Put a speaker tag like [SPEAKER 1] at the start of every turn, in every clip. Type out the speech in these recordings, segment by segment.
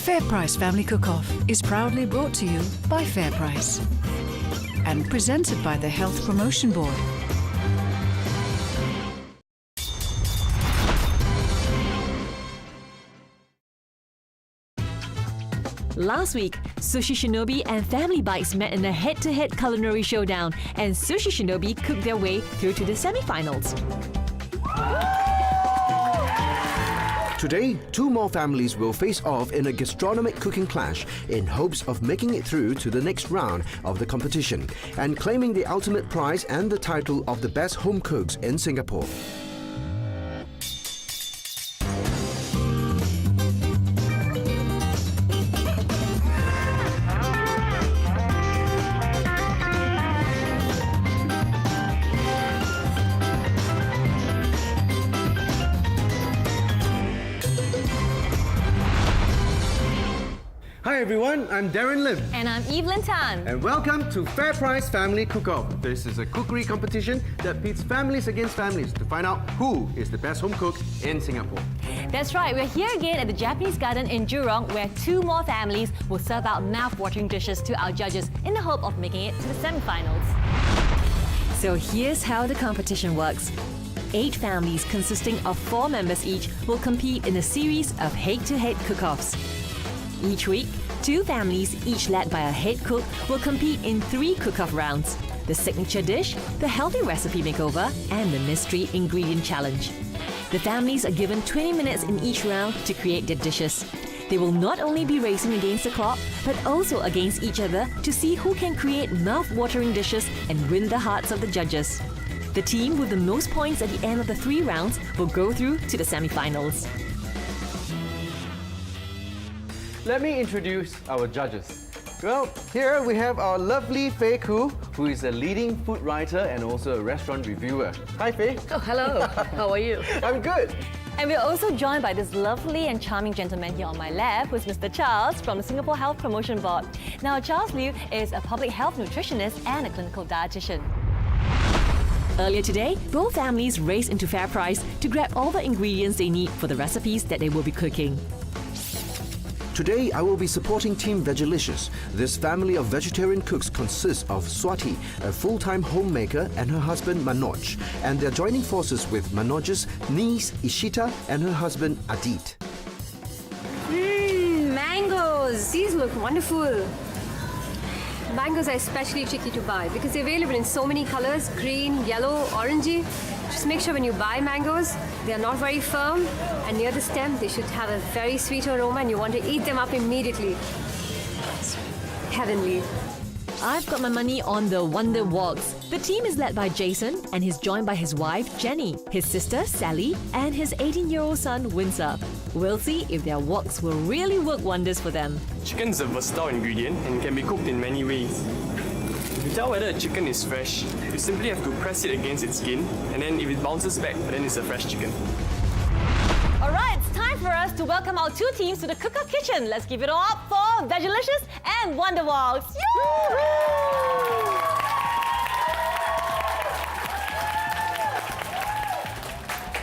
[SPEAKER 1] Fair Price Family Cook-Off is proudly brought to you by Fair Price and presented by the Health Promotion Board.
[SPEAKER 2] Last week, Sushi Shinobi and Family Bites met in a head-to-head culinary showdown, and Sushi Shinobi cooked their way through to the semi-finals.
[SPEAKER 3] Today, two more families will face off in a gastronomic cooking clash in hopes of making it through to the next round of the competition and claiming the ultimate prize and the title of the best home cooks in Singapore.
[SPEAKER 4] Hi everyone, I'm Darren Lim.
[SPEAKER 2] And I'm Evelyn Tan.
[SPEAKER 4] And welcome to Fair Price Family Cook-Off. This is a cookery competition that pits families against families to find out who is the best home cook in Singapore.
[SPEAKER 2] That's right, we're here again at the Japanese Garden in Jurong, where two more families will serve out mouth-watering dishes to our judges in the hope of making it to the semi-finals. So here's how the competition works. 8 families consisting of 4 members each will compete in a series of head-to-head cook-offs. Each week, 2 families, each led by a head cook, will compete in 3 cook-off rounds: the signature dish, the healthy recipe makeover, and the mystery ingredient challenge. The families are given 20 minutes in each round to create their dishes. They will not only be racing against the clock, but also against each other to see who can create mouth-watering dishes and win the hearts of the judges. The team with the most points at the end of the 3 rounds will go through to the semi-finals.
[SPEAKER 4] Let me introduce our judges. Well, here we have our lovely Fei Khoo, who is a leading food writer and also a restaurant reviewer. Hi Fei.
[SPEAKER 2] Oh, hello. How are you?
[SPEAKER 4] I'm good.
[SPEAKER 2] And we're also joined by this lovely and charming gentleman here on my left, who's Mr. Charles from the Singapore Health Promotion Board. Now, Charles Liu is a public health nutritionist and a clinical dietitian. Earlier today, both families raced into Fair Price to grab all the ingredients they need for the recipes that they will be cooking.
[SPEAKER 3] Today, I will be supporting Team Vegalicious. This family of vegetarian cooks consists of Swati, a full-time homemaker, and her husband Manoj. And they're joining forces with Manoj's niece Ishita and her husband Adit.
[SPEAKER 5] Mangoes! These look wonderful. Mangoes are especially tricky to buy because they're available in so many colors: green, yellow, orangey. Just make sure when you buy mangoes, they are not very firm, and near the stem they should have a very sweet aroma and you want to eat them up immediately. It's heavenly.
[SPEAKER 2] I've got my money on the Wonder Woks. The team is led by Jason and he's joined by his wife Jenny, his sister Sally, and his 18-year-old son Winsor. We'll see if their woks will really work wonders for them.
[SPEAKER 6] Chicken is a versatile ingredient and can be cooked in many ways. To tell whether a chicken is fresh, you simply have to press it against its skin, and then if it bounces back, then it's a fresh chicken.
[SPEAKER 2] Alright, it's time for us to welcome our 2 teams to the cook-off kitchen. Let's give it all up for Vegalicious and Wonder Woks.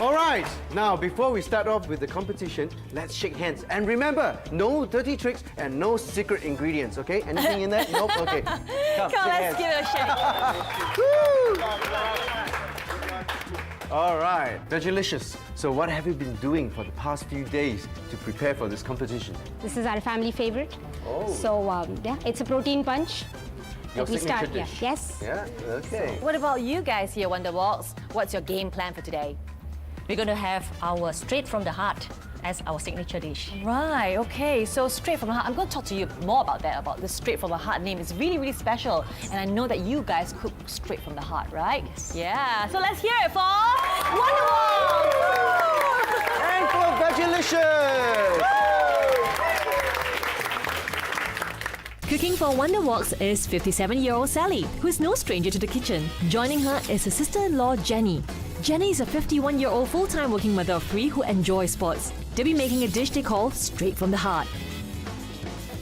[SPEAKER 4] Alright, now before we start off with the competition, let's shake hands. And remember, no dirty tricks and no secret ingredients, okay? Anything in there? Nope? Okay. Come,
[SPEAKER 2] Let's give it a shake.
[SPEAKER 4] Alright, Vegalicious. So what have you been doing for the past few days to prepare for this competition?
[SPEAKER 7] This is our family favorite.
[SPEAKER 4] Oh.
[SPEAKER 7] So, yeah, it's a protein punch.
[SPEAKER 4] Your
[SPEAKER 7] that we
[SPEAKER 4] signature
[SPEAKER 7] start,
[SPEAKER 4] dish.
[SPEAKER 7] Yes.
[SPEAKER 4] Yeah, okay.
[SPEAKER 2] What about you guys here, Wonder Woks? What's your game plan for today?
[SPEAKER 8] We're going to have our straight from the heart as our signature dish.
[SPEAKER 2] Right, okay, so straight from the heart. I'm going to talk to you more about that, about the straight from the heart name. It's really, really special. And I know that you guys cook straight from the heart, right?
[SPEAKER 8] Yes.
[SPEAKER 2] Yeah, so let's hear it for Wonder Woks!
[SPEAKER 4] And for Vegalicious!
[SPEAKER 2] Cooking for Wonder Woks is 57-year-old Sally, who is no stranger to the kitchen. Joining her is her sister-in-law, Jenny. Jenny is a 51-year-old full-time working mother of 3 who enjoys sports. They'll be making a dish they call Straight from the Heart.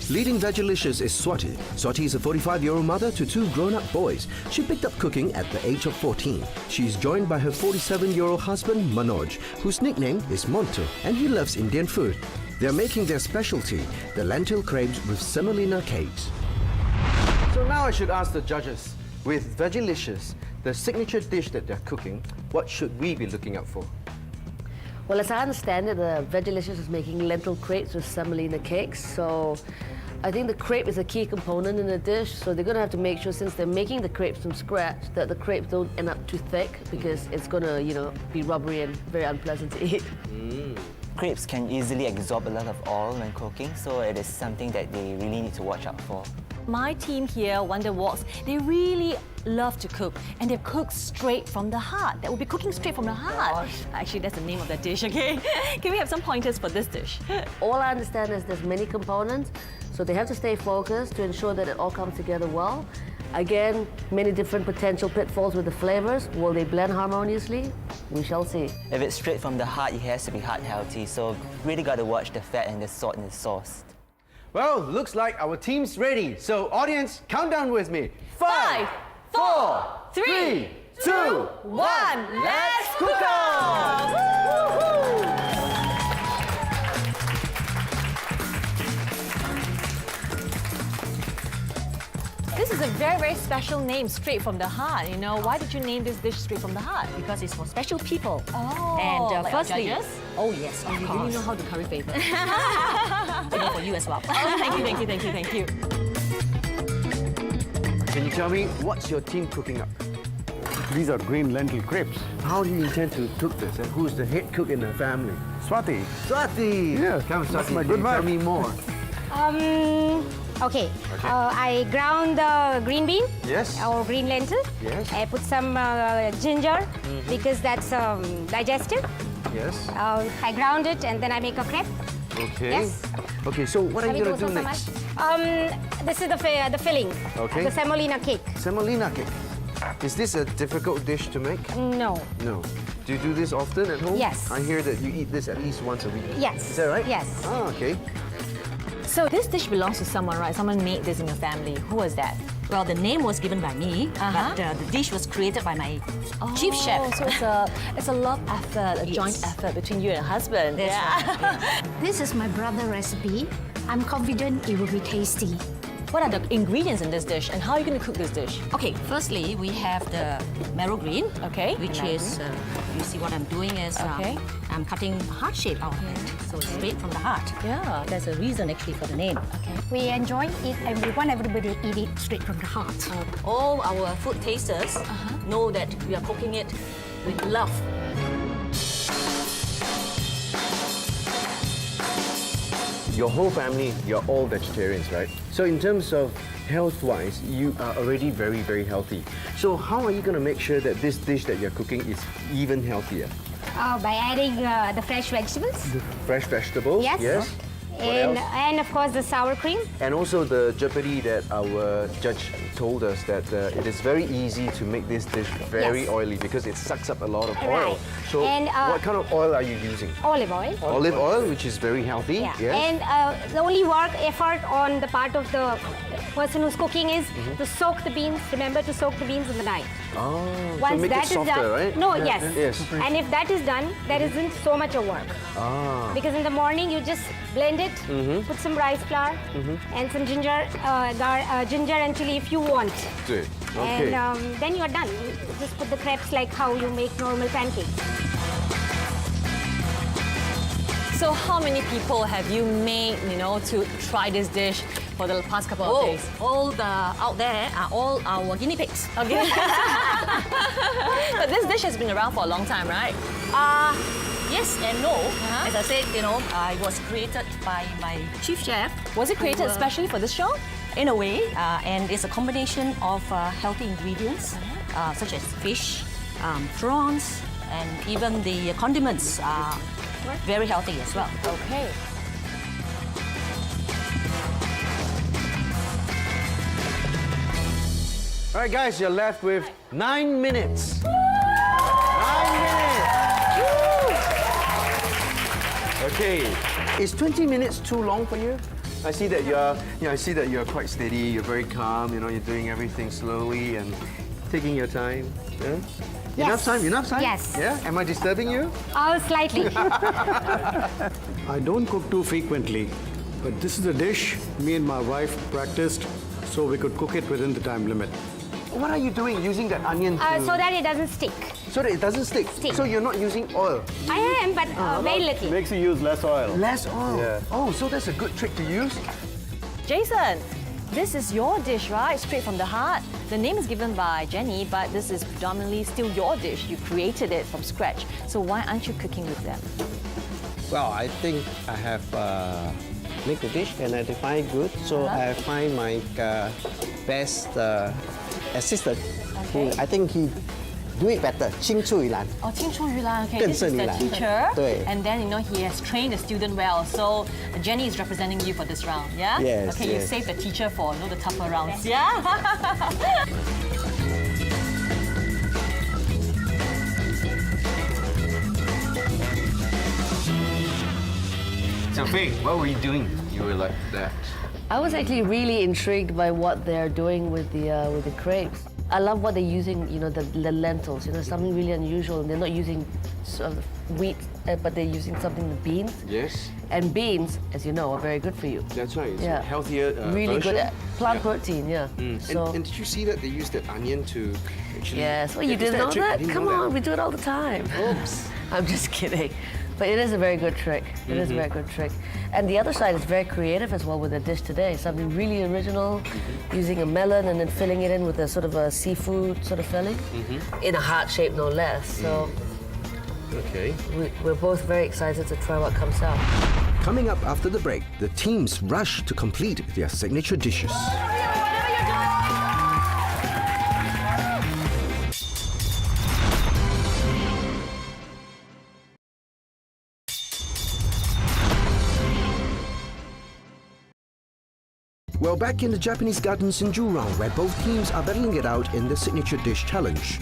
[SPEAKER 3] Leading Vegalicious is Swati. Swati is a 45-year-old mother to 2 grown-up boys. She picked up cooking at the age of 14. She is joined by her 47-year-old husband, Manoj, whose nickname is Monto, and he loves Indian food. They're making their specialty, the lentil crepes with semolina cakes.
[SPEAKER 4] So now I should ask the judges, with Vegilicious, the signature dish that they're cooking, what should we be looking out for?
[SPEAKER 9] Well, as I understand it, Vegilicious is making lentil crepes with semolina cakes. So I think the crepe is a key component in the dish. So they're going to have to make sure, since they're making the crepes from scratch, that the crepes don't end up too thick because it's going to, you know, be rubbery and very unpleasant to eat.
[SPEAKER 10] Crepes can easily absorb a lot of oil when cooking, so it is something that they really need to watch out for.
[SPEAKER 2] My team here, Wonder Walks, they really love to cook, and they cook straight from the heart. That will be cooking straight from the heart. Actually, that's the name of the dish, okay? Can we have some pointers for this dish?
[SPEAKER 9] All I understand is there's many components, so they have to stay focused to ensure that it all comes together well. Again, many different potential pitfalls with the flavors. Will they blend harmoniously? We shall see.
[SPEAKER 10] If it's straight from the heart, it has to be heart healthy, so really got to watch the fat and the salt in the sauce.
[SPEAKER 4] Well, looks like our team's ready. So audience, count down with me.
[SPEAKER 2] 5, 4, 3,
[SPEAKER 4] 2,
[SPEAKER 2] 1, let's cook off! This is a very, very special name, Straight from the Heart. You know, why did you name this dish Straight from the Heart?
[SPEAKER 8] Because it's for special people.
[SPEAKER 2] Oh,
[SPEAKER 8] And
[SPEAKER 2] like our
[SPEAKER 8] firstly,
[SPEAKER 2] judges?
[SPEAKER 8] oh yes, of
[SPEAKER 2] You
[SPEAKER 8] course.
[SPEAKER 2] really know how to curry favor.
[SPEAKER 8] For you as well.
[SPEAKER 2] Oh, thank you, thank you, thank you, thank you.
[SPEAKER 4] Can you tell me what's your team cooking up?
[SPEAKER 11] These are green lentil crepes.
[SPEAKER 4] How do you intend to cook this? And who's the head cook in the family?
[SPEAKER 11] Swati.
[SPEAKER 4] Swati!
[SPEAKER 11] Yes,
[SPEAKER 4] Come,
[SPEAKER 11] that's
[SPEAKER 4] Swati,
[SPEAKER 11] my
[SPEAKER 4] can
[SPEAKER 11] good
[SPEAKER 4] you tell
[SPEAKER 11] wife.
[SPEAKER 4] me more.
[SPEAKER 7] Okay. I ground the green bean
[SPEAKER 4] Yes.
[SPEAKER 7] or green lentil.
[SPEAKER 4] Yes.
[SPEAKER 7] I put some ginger because that's digestive.
[SPEAKER 4] Yes.
[SPEAKER 7] I ground it and then I make a crepe.
[SPEAKER 4] Okay.
[SPEAKER 7] Yes.
[SPEAKER 4] Okay, so what are you going to do next?
[SPEAKER 7] This is the filling.
[SPEAKER 4] Okay.
[SPEAKER 7] The semolina cake.
[SPEAKER 4] Semolina cake. Is this a difficult dish to make?
[SPEAKER 7] No.
[SPEAKER 4] No. Do you do this often at home?
[SPEAKER 7] Yes.
[SPEAKER 4] I hear that you eat this at least once a week.
[SPEAKER 7] Yes.
[SPEAKER 4] Is that right?
[SPEAKER 7] Yes.
[SPEAKER 4] Ah, okay.
[SPEAKER 2] So this dish belongs to someone, right? Someone made this in your family. Who was that?
[SPEAKER 8] Well, the name was given by me, but the dish was created by my chief chef.
[SPEAKER 2] So it's a love effort, a joint effort between you and your husband.
[SPEAKER 8] That's right.
[SPEAKER 12] This is my brother's recipe. I'm confident it will be tasty.
[SPEAKER 2] What are the ingredients in this dish, and how are you going to cook this dish?
[SPEAKER 8] Okay, firstly, we have the marrow green,
[SPEAKER 2] Okay.
[SPEAKER 8] which is, you see what I'm doing is,
[SPEAKER 2] Okay.
[SPEAKER 8] I'm cutting heart shape out of it. So it's straight from the heart.
[SPEAKER 2] Yeah.
[SPEAKER 8] There's a reason actually for the name.
[SPEAKER 12] We enjoy it and we want everybody to eat it straight from the heart.
[SPEAKER 8] All our food tasters know that we are cooking it with love.
[SPEAKER 4] Your whole family, you're all vegetarians, right? So in terms of health-wise, you are already very, very healthy. So how are you going to make sure that this dish that you're cooking is even healthier?
[SPEAKER 7] By adding the fresh vegetables.
[SPEAKER 4] Fresh vegetables?
[SPEAKER 7] Yes.
[SPEAKER 4] Yes. What else?
[SPEAKER 7] And of course the sour cream.
[SPEAKER 4] And also the jeopardy that our judge told us that it is very easy to make this dish very
[SPEAKER 7] Yes.
[SPEAKER 4] oily because it sucks up a lot of oil.
[SPEAKER 7] Right.
[SPEAKER 4] So
[SPEAKER 7] And,
[SPEAKER 4] what kind of oil are you using?
[SPEAKER 7] Olive oil.
[SPEAKER 4] Olive oil, which is very healthy.
[SPEAKER 7] Yeah.
[SPEAKER 4] Yes.
[SPEAKER 7] And the only effort on the part of the person who's cooking is to soak the beans. Remember to soak the beans in the night.
[SPEAKER 4] Oh, so
[SPEAKER 7] Once
[SPEAKER 4] make
[SPEAKER 7] that
[SPEAKER 4] it
[SPEAKER 7] is
[SPEAKER 4] softer,
[SPEAKER 7] done,
[SPEAKER 4] right?
[SPEAKER 7] no, yes.
[SPEAKER 4] Yes.
[SPEAKER 7] And if that is done, there isn't so much of work.
[SPEAKER 4] Ah.
[SPEAKER 7] Because in the morning you just blend it, put some rice flour and some ginger, ginger and chili if you want.
[SPEAKER 4] Good. Okay.
[SPEAKER 7] And then you're done. You just put the crepes like how you make normal pancakes.
[SPEAKER 2] So how many people have you made, to try this dish for the past couple of days?
[SPEAKER 8] All the out there are all our guinea pigs.
[SPEAKER 2] Okay. But this dish has been around for a long time, right?
[SPEAKER 8] Yes and no. As I said, I was created by my chief chef.
[SPEAKER 2] Was it created especially for this show?
[SPEAKER 8] In a way, and it's a combination of healthy ingredients such as fish, prawns, and even the condiments are very healthy as well.
[SPEAKER 2] Okay.
[SPEAKER 4] All right, guys, you're left with 9 minutes. 9 minutes. Okay. Is 20 minutes too long for you? I see that you're quite steady. You're very calm. You're doing everything slowly and taking your time. Yeah?
[SPEAKER 12] Yes.
[SPEAKER 3] Enough time? Enough time?
[SPEAKER 12] Yes.
[SPEAKER 3] Yeah? Am I disturbing you?
[SPEAKER 12] Oh, slightly.
[SPEAKER 11] I don't cook too frequently, but this is a dish me and my wife practiced so we could cook it within the time limit.
[SPEAKER 3] What are you doing using that onion to...
[SPEAKER 12] So that it doesn't stick.
[SPEAKER 3] So that it doesn't stick? So you're not using oil?
[SPEAKER 12] I am, but very little.
[SPEAKER 11] Makes you use less oil.
[SPEAKER 3] Less oil?
[SPEAKER 11] Yeah.
[SPEAKER 3] Oh, so that's a good trick to use?
[SPEAKER 2] Jason, this is your dish, right? Straight from the heart. The name is given by Jenny, but this is predominantly still your dish. You created it from scratch. So why aren't you cooking with them?
[SPEAKER 13] Well, I think I have make the dish and I define good, so I find my best assistant. Who I think he do it better. 青出于蓝.
[SPEAKER 2] Oh, 青出于蓝. Okay,
[SPEAKER 13] 更
[SPEAKER 2] this is
[SPEAKER 13] 胜于
[SPEAKER 2] the
[SPEAKER 13] 蓝.
[SPEAKER 2] teacher.
[SPEAKER 13] 对.
[SPEAKER 2] And then, he has trained the student well. So Jenny is representing you for this round, yeah?
[SPEAKER 13] Yes,
[SPEAKER 2] Okay, you
[SPEAKER 13] yes.
[SPEAKER 2] save the teacher for the tougher rounds, yeah?
[SPEAKER 4] So Faye, what were you doing? You were like that.
[SPEAKER 9] I was actually really intrigued by what they're doing with the crepes. I love what they're using, the lentils, something really unusual. They're not using sort of wheat, but they're using something with beans.
[SPEAKER 4] Yes.
[SPEAKER 9] And beans, as you know, are very good for you.
[SPEAKER 4] That's right. It's
[SPEAKER 9] Yeah.
[SPEAKER 4] a healthier
[SPEAKER 9] Really
[SPEAKER 4] version.
[SPEAKER 9] good at plant protein, yeah. So,
[SPEAKER 4] And did you see that they used the onion to actually...
[SPEAKER 9] yes. Oh, you
[SPEAKER 4] Is
[SPEAKER 9] didn't
[SPEAKER 4] that a
[SPEAKER 9] know
[SPEAKER 4] trick? I
[SPEAKER 9] that?
[SPEAKER 4] didn't
[SPEAKER 9] Come
[SPEAKER 4] know
[SPEAKER 9] on,
[SPEAKER 4] that.
[SPEAKER 9] we do it all the time.
[SPEAKER 4] Oops.
[SPEAKER 9] I'm just kidding. But it is a very good trick. It is a very good trick. And the other side is very creative as well with the dish today. Something really original, using a melon and then filling it in with a sort of a seafood sort of filling, in a heart shape no less. So
[SPEAKER 4] Okay.
[SPEAKER 9] we're both very excited to try what comes out.
[SPEAKER 3] Coming up after the break, the teams rush to complete their signature dishes. Well, back in the Japanese gardens in Jurong, where both teams are battling it out in the signature dish challenge.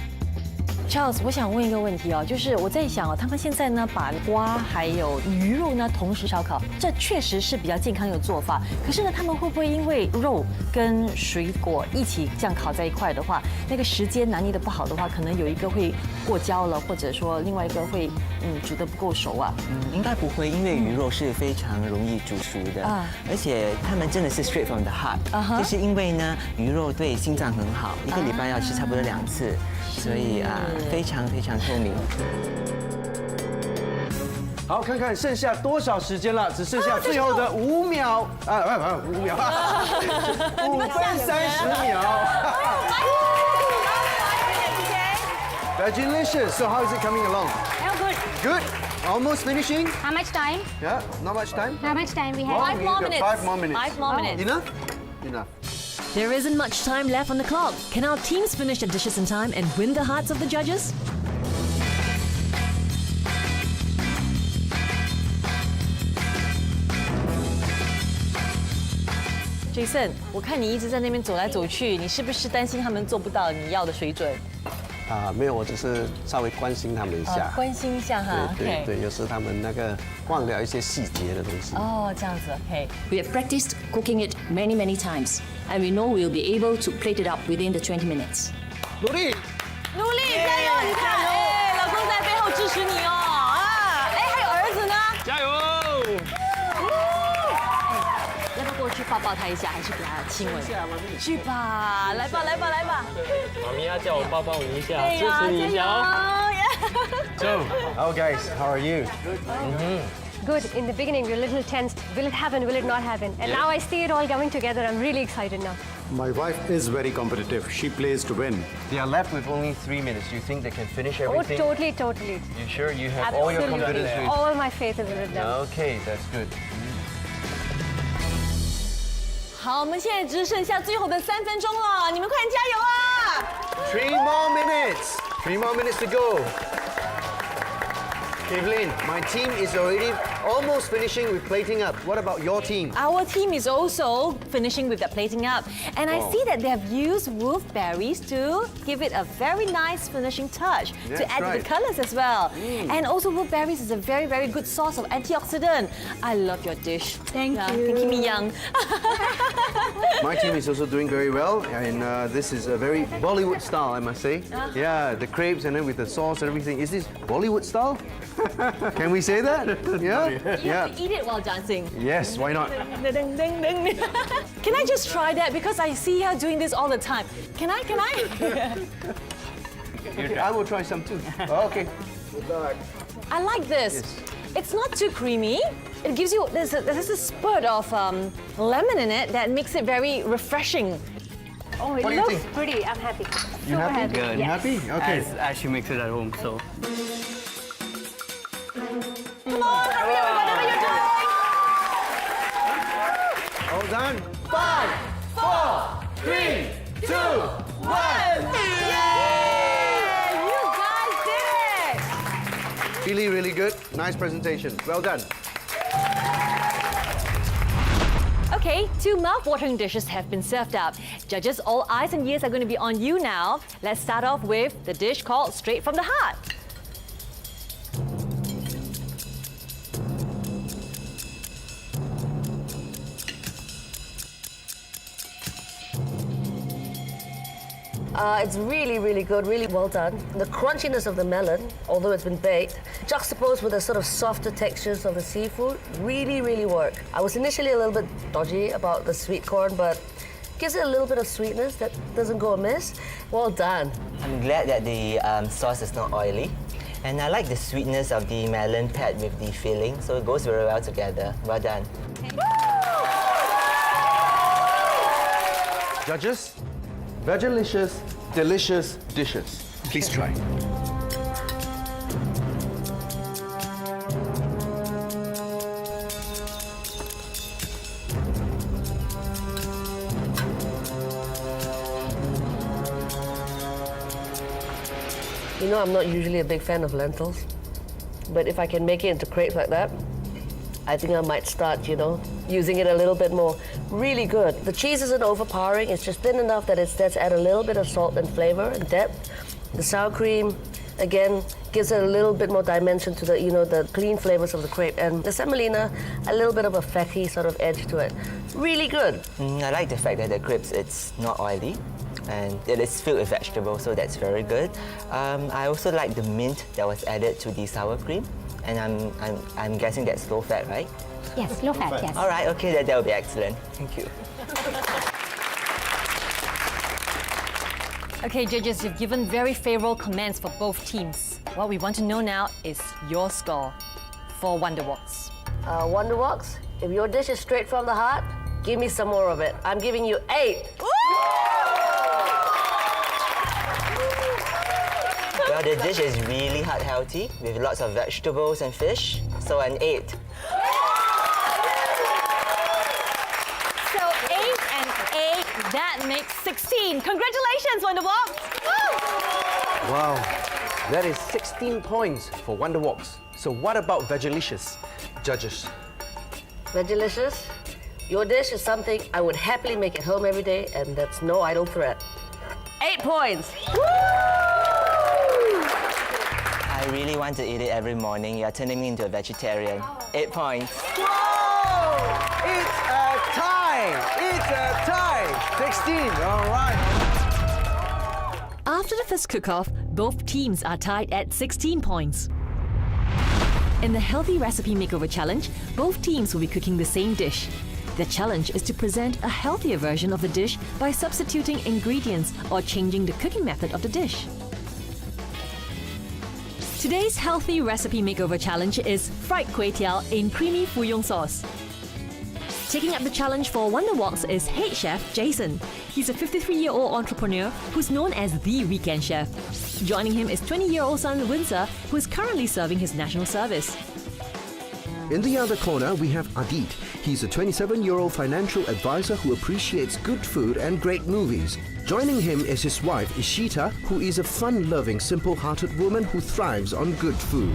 [SPEAKER 2] Charles，我想问一个问题哦，就是我在想哦，他们现在呢把瓜还有鱼肉呢同时烧烤，这确实是比较健康一个做法。可是呢，他们会不会因为肉跟水果一起这样烤在一块的话，那个时间拿捏的不好的话，可能有一个会过焦了，或者说另外一个会煮得不够熟啊？
[SPEAKER 10] 应该不会，因为鱼肉是非常容易煮熟的，而且他们真的是 straight from the heart，就是因为呢鱼肉对心脏很好，一个礼拜要吃差不多2次，所以非常非常透明。
[SPEAKER 4] 好，看看剩下多少时间了，只剩下最后的5秒，5秒，5分30秒。Vegilicious. So how is it coming along?
[SPEAKER 12] Oh, good.
[SPEAKER 4] Good. Almost finishing.
[SPEAKER 12] How much time?
[SPEAKER 4] Yeah. Not much time.
[SPEAKER 12] How much time we have?
[SPEAKER 2] 5 more minutes.
[SPEAKER 4] 5 more minutes.
[SPEAKER 2] 5 more minutes.
[SPEAKER 4] Enough? Enough.
[SPEAKER 2] There isn't much time left on the clock. Can our teams finish their dishes in time and win the hearts of the judges? Jason，我看你一直在那边走来走去，你是不是担心他们做不到你要的水准？
[SPEAKER 13] 没有，我只是稍微关心他们一下。
[SPEAKER 2] 关心一下哈。
[SPEAKER 13] 对，有时他们忘了一些细节的东西。
[SPEAKER 2] 哦，这样子 ，OK。
[SPEAKER 14] We have practiced cooking it many, many times, and we know we'll be able to plate it up within the 20 minutes.
[SPEAKER 4] 努力，
[SPEAKER 2] 努力，加油！你看，老公在背后支持你哦，还有儿子呢，
[SPEAKER 6] 加油！
[SPEAKER 2] 要不要过去抱抱他一下，还是给他亲吻？去吧，来吧，来吧，来吧。
[SPEAKER 6] 妈咪要叫我抱抱你一下，支
[SPEAKER 2] 对呀，
[SPEAKER 6] 持你一下哦。
[SPEAKER 4] So, how guys? How are you?
[SPEAKER 5] Good. In the beginning, we were a little tensed. Will it happen? Will it not happen? And now I see it all coming together. I'm really excited now.
[SPEAKER 11] My wife is very competitive. She plays to win.
[SPEAKER 4] They are left with only 3 minutes. Do you think they can finish
[SPEAKER 5] Oh,
[SPEAKER 4] everything?
[SPEAKER 5] totally, totally.
[SPEAKER 4] You sure you have all your confidence with?
[SPEAKER 5] All my faith is with them.
[SPEAKER 4] Okay, that's good.
[SPEAKER 2] 好，我们现在只剩下最后的3分钟了，你们快点加油啊！
[SPEAKER 4] 3 more minutes. 3 more minutes to go. Evelyn, my team is already almost finishing with plating up. What about your team?
[SPEAKER 2] Our team is also finishing with that plating up. And I see that they have used wolfberries to give it a very nice finishing touch to add to the colors as well. And also wolfberries is a very, very good source of antioxidant. I love your dish.
[SPEAKER 7] Thank you.
[SPEAKER 2] Can keep me young.
[SPEAKER 4] My team is also doing very well, and this is a very Bollywood style, I must say. Yeah, the crepes and then with the sauce and everything. Is this Bollywood style? Can we say that? Yeah?
[SPEAKER 2] You have to eat it while dancing.
[SPEAKER 4] Yes, why not?
[SPEAKER 2] Ding, ding, ding. Can I just try that? Because I see her doing this all the time. Can I?
[SPEAKER 4] I will try some too. Okay.
[SPEAKER 2] I like this. It's not too creamy. It gives you, there's a spurt of lemon in it that makes it very refreshing.
[SPEAKER 5] Oh, it
[SPEAKER 4] What do you
[SPEAKER 5] looks
[SPEAKER 4] think?
[SPEAKER 5] pretty. I'm happy.
[SPEAKER 4] You
[SPEAKER 5] So
[SPEAKER 4] happy?
[SPEAKER 5] happy.
[SPEAKER 4] You happy? Okay.
[SPEAKER 6] I actually makes it at home, so.
[SPEAKER 2] Come on, hurry up, whatever you're doing.
[SPEAKER 4] All done. 5, 4, 3, 2, 1.
[SPEAKER 2] Yeah! You guys did it!
[SPEAKER 4] Really, really good. Nice presentation. Well done.
[SPEAKER 2] Okay, 2 mouth-watering dishes have been served up. Judges, all eyes and ears are going to be on you now. Let's start off with the dish called Straight from the Heart.
[SPEAKER 9] It's really, really good, really well done. The crunchiness of the melon, although it's been baked, juxtaposed with the sort of softer textures of the seafood, really, really work. I was initially a little bit dodgy about the sweet corn, but gives it a little bit of sweetness that doesn't go amiss. Well done.
[SPEAKER 10] I'm glad that the sauce is not oily. And I like the sweetness of the melon paired with the filling, so it goes very well together. Well done.
[SPEAKER 4] Judges, Vegelicious, delicious dishes. Please try.
[SPEAKER 9] You know, I'm not usually a big fan of lentils, but if I can make it into crepes like that, I think I might start, using it a little bit more. Really good. The cheese isn't overpowering. It's just thin enough that it's add a little bit of salt and flavor and depth. The sour cream, again, gives it a little bit more dimension to the, the clean flavors of the crepe. And the semolina, a little bit of a fatty sort of edge to it. Really good.
[SPEAKER 10] I like the fact that the crepes, it's not oily. And it is filled with vegetables, so that's very good. I also like the mint that was added to the sour cream. And I'm guessing that's low fat, right?
[SPEAKER 12] Yes, low fat, yes.
[SPEAKER 10] All right, okay, that will be excellent. Thank you.
[SPEAKER 2] Okay, judges, you've given very favorable comments for both teams. What we want to know now is your score for Wonderwoks.
[SPEAKER 9] Wonderwoks, if your dish is straight from the heart, give me some more of it. I'm giving you 8.
[SPEAKER 10] Well, the dish is really heart-healthy with lots of vegetables and fish, so an 8.
[SPEAKER 2] So 8 and 8, that makes 16. Congratulations, Wonderwoks!
[SPEAKER 4] Wow, that is 16 points for Wonderwoks. So what about Vegelicious, judges?
[SPEAKER 9] Vegelicious, your dish is something I would happily make at home every day, and that's no idle threat. 8 points.
[SPEAKER 10] I really want to eat it every morning. You're turning me into a vegetarian. 8 points.
[SPEAKER 4] Whoa! It's a tie! It's a tie! 16, all right.
[SPEAKER 2] After the first cook-off, both teams are tied at 16 points. In the Healthy Recipe Makeover Challenge, both teams will be cooking the same dish. The challenge is to present a healthier version of the dish by substituting ingredients or changing the cooking method of the dish. Today's Healthy Recipe Makeover Challenge is fried kway teow in creamy fuyong sauce. Taking up the challenge for Wonderwoks is head chef Jason. He's a 53-year-old entrepreneur who's known as the weekend chef. Joining him is 20-year-old son Windsor, who is currently serving his national service.
[SPEAKER 3] In the other corner, we have Adit. He's a 27-year-old financial advisor who appreciates good food and great movies. Joining him is his wife, Ishita, who is a fun-loving, simple-hearted woman who thrives on good food.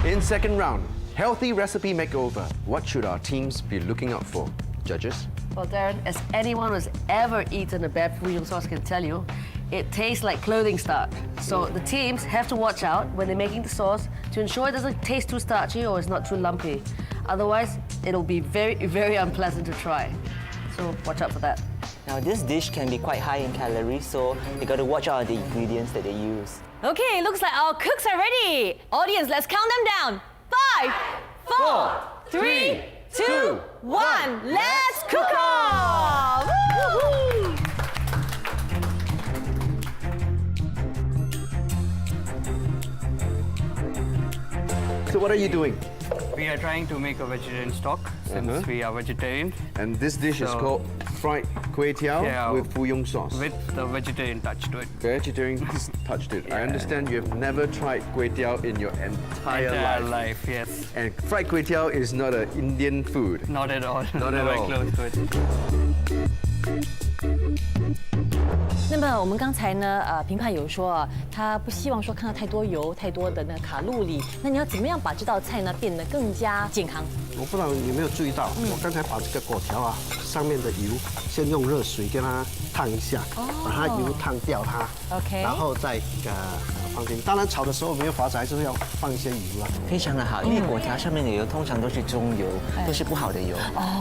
[SPEAKER 4] In second round, Healthy recipe makeover. What should our teams be looking out for? Judges?
[SPEAKER 9] Well, Darren, as anyone who's ever eaten a bad fuyung sauce can tell you, it tastes like clothing starch. So the teams have to watch out when they're making the sauce to ensure it doesn't taste too starchy or it's not too lumpy. Otherwise, it'll be very, very unpleasant to try. So watch out for that.
[SPEAKER 10] Now this dish can be quite high in calories, so you got to watch out the ingredients that they use.
[SPEAKER 2] Okay, looks like our cooks are ready. Audience, let's count them down. 5, 4, 3, 2, 1. Let's cook off! Woo-hoo!
[SPEAKER 4] So what are you doing?
[SPEAKER 15] We are trying to make a vegetarian stock since we are vegetarian.
[SPEAKER 4] And this dish is called fried kway teow with fuyung sauce.
[SPEAKER 15] With the vegetarian touch to it.
[SPEAKER 4] Vegetarian touch to it. I understand you have never tried kway teow in your entire
[SPEAKER 15] life, yes.
[SPEAKER 4] And fried kway teow is not an Indian food.
[SPEAKER 15] Not at all.
[SPEAKER 4] Not at all.
[SPEAKER 15] Close to it.
[SPEAKER 2] 那么我们刚才呢，评判有说啊，他不希望说看到太多油、太多的那卡路里。那你要怎么样把这道菜呢变得更加健康？
[SPEAKER 13] 我不知道你有没有注意到，我刚才把这个粿条啊上面的油先用热水给它烫一下，把它油烫掉它
[SPEAKER 2] ，OK，
[SPEAKER 13] 然后再放进。当然炒的时候没有法子，还是要放一些油啊。
[SPEAKER 10] 非常的好，因为粿条上面的油通常都是中油，都是不好的油，